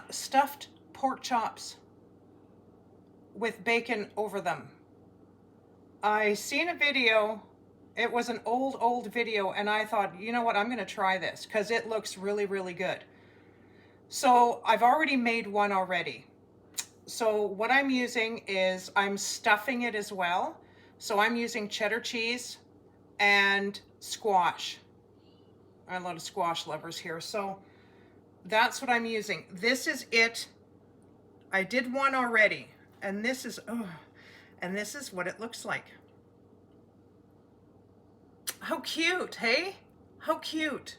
stuffed pork chops with bacon over them. I seen a video. It was an old video, and I thought, you know what, I'm going to try this because it looks really, really good. So I've already made one already. So what I'm using is I'm stuffing it as well. So I'm using cheddar cheese and squash. I have a lot of squash lovers here. So that's what I'm using. This is it. I did one already, and this is, oh, and this is what it looks like. How cute, hey? How cute.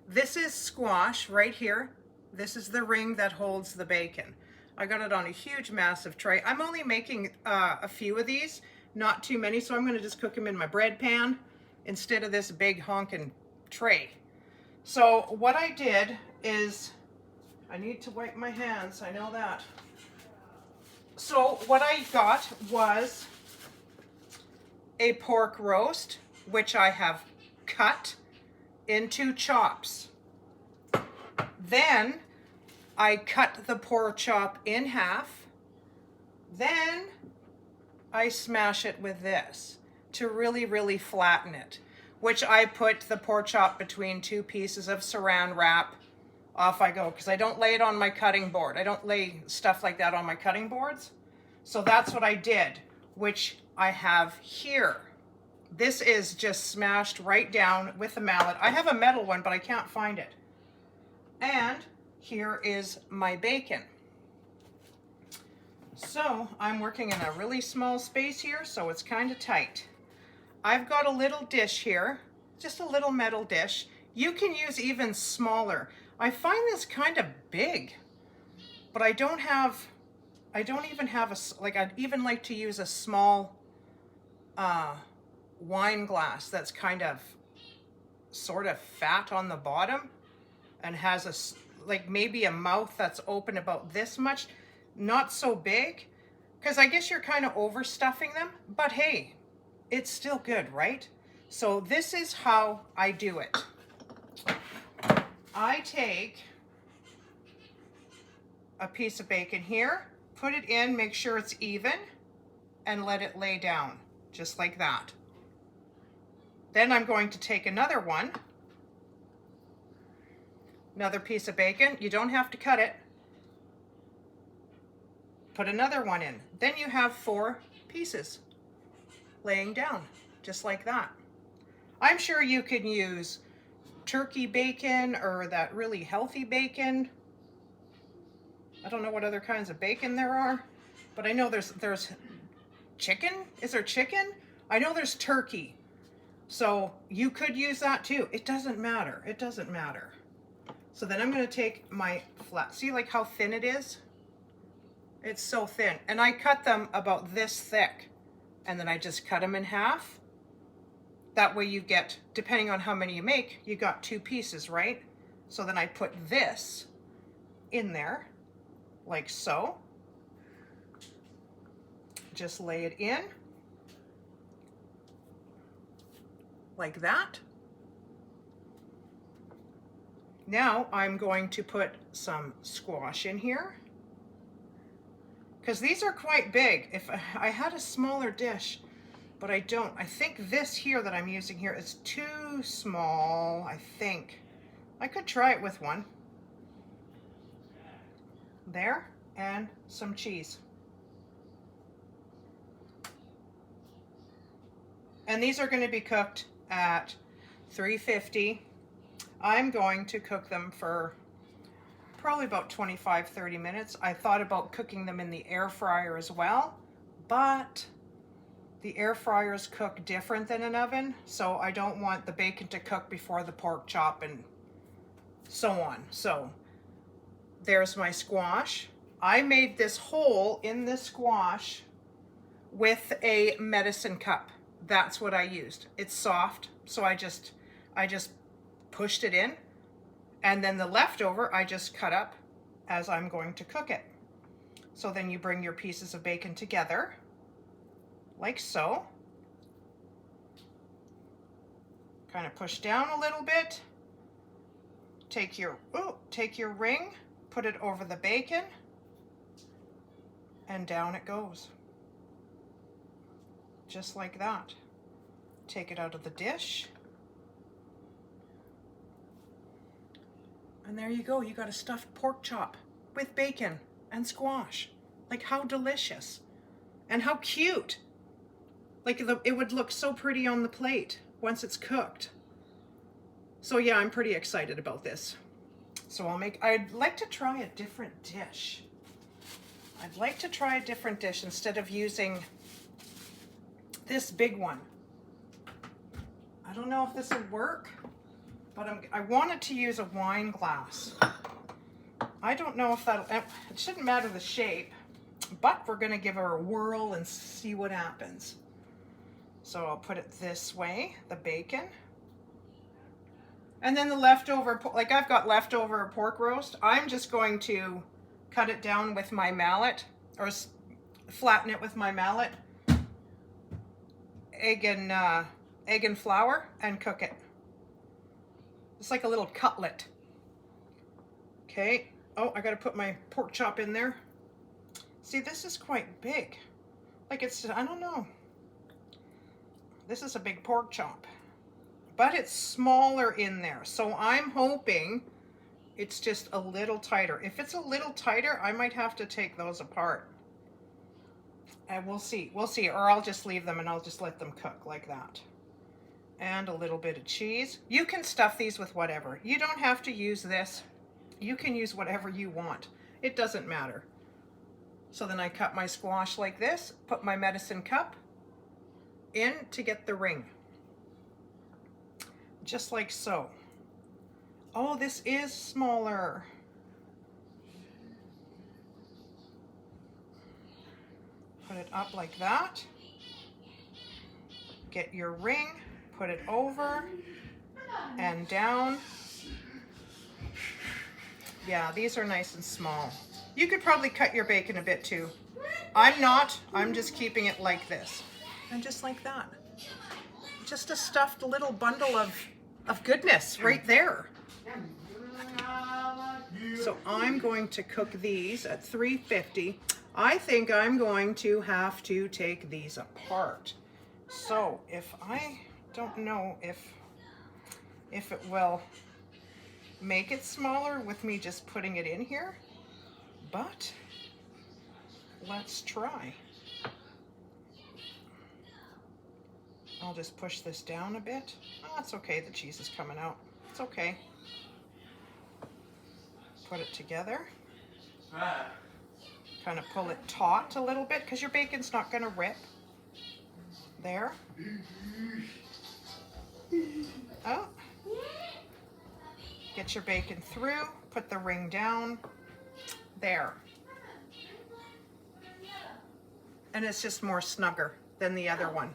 This is squash right here. This is the ring that holds the bacon. I got it on a huge, massive tray. I'm only making a few of these, not too many, so I'm gonna just cook them in my bread pan instead of this big honking tray. So what I did is, I need to wipe my hands, I know that. So what I got was a pork roast, which I have cut into chops. Then I cut the pork chop in half. Then I smash it with this to really, really flatten it, which I put the pork chop between two pieces of saran wrap. Off I go, because I don't lay it on my cutting board. I don't lay stuff like that on my cutting boards. So that's what I did, which I have here. This is just smashed right down with a mallet. I have a metal one, but I can't find it. And here is my bacon. So I'm working in a really small space here, so it's kind of tight. I've got a little dish here, just a little metal dish. You can use even smaller. I find this kind of big, but I don't even have a, like, I'd even like to use a small wine glass that's kind of sort of fat on the bottom and has a, like, maybe a mouth that's open about this much, not so big, because I guess you're kind of overstuffing them, but hey, it's still good, right? So this is how I do it. I take a piece of bacon here, put it in, make sure it's even, and let it lay down, just like that. Then I'm going to take another one, another piece of bacon. You don't have to cut it. Put another one in. Then you have 4 pieces laying down, just like that. I'm sure you can use turkey bacon or that really healthy bacon. I don't know what other kinds of bacon there are, but I know there's chicken. Is there chicken? I know there's turkey. So you could use that too. It doesn't matter. It doesn't matter. So then I'm going to take my flat. See like how thin it is? It's so thin. And I cut them about this thick. And then I just cut them in half. That way you get, depending on how many you make, you got 2 pieces, right? So then I put this in there, like so. Just lay it in, like that. Now I'm going to put some squash in here, because these are quite big. If I had a smaller dish, but I don't. I think this here that I'm using here is too small, I think. I could try it with one. There, and some cheese. And these are going to be cooked at 350. I'm going to cook them for probably about 25-30 minutes. I thought about cooking them in the air fryer as well, but the air fryers cook different than an oven, so I don't want the bacon to cook before the pork chop and so on. So there's my squash. I made this hole in this squash with a medicine cup. That's what I used. It's soft, so I just pushed it in, and then the leftover I just cut up as I'm going to cook it. So then you bring your pieces of bacon together, like so. Kind of push down a little bit. Take your ring, put it over the bacon, and down it goes. Just like that. Take it out of the dish. And there you go, you got a stuffed pork chop with bacon and squash. Like, how delicious. And how cute. Like, it would look so pretty on the plate once it's cooked. So yeah, I'm pretty excited about this. So I'd like to try a different dish. I'd like to try a different dish instead of using this big one. I don't know if this will work, but I wanted to use a wine glass. I don't know if it shouldn't matter the shape, but we're gonna give her a whirl and see what happens. So I'll put it this way, the bacon. And then the leftover, like I've got leftover pork roast, I'm just going to cut it down with my mallet, or flatten it with my mallet, egg and flour, and cook it. It's like a little cutlet. Okay, oh, I gotta put my pork chop in there. See, this is quite big. Like I don't know. This is a big pork chop, but it's smaller in there. So I'm hoping it's just a little tighter. If it's a little tighter, I might have to take those apart. And we'll see, or I'll just leave them and I'll just let them cook like that. And a little bit of cheese. You can stuff these with whatever. You don't have to use this. You can use whatever you want. It doesn't matter. So then I cut my squash like this, put my medicine cup in to get the ring. Just like so. Oh, this is smaller. Put it up like that. Get your ring, put it over and down. Yeah, these are nice and small. You could probably cut your bacon a bit too. I'm not, I'm just keeping it like this. And just like that. Just a stuffed little bundle of goodness right there. So I'm going to cook these at 350. I think I'm going to have to take these apart. So I don't know if it will make it smaller with me just putting it in here, but let's try. I'll just push this down a bit. Oh, it's okay, the cheese is coming out. It's okay. Put it together. Kind of pull it taut a little bit because your bacon's not going to rip. There. Oh. Get your bacon through. Put the ring down. There. And it's just more snugger than the other one.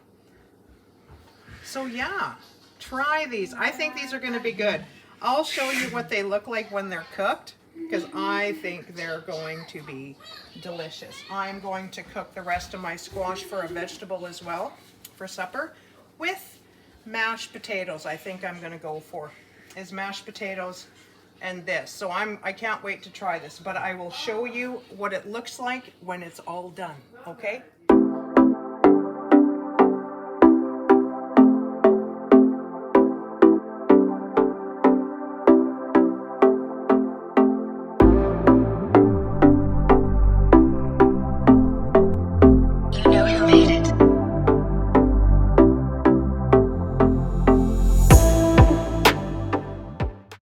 So yeah, try these. I think these are going to be good. I'll show you what they look like when they're cooked, because I think they're going to be delicious. I'm going to cook the rest of my squash for a vegetable as well for supper with mashed potatoes. I think I'm going to go for is mashed potatoes and this. So I can't wait to try this, but I will show you what it looks like when it's all done. Okay?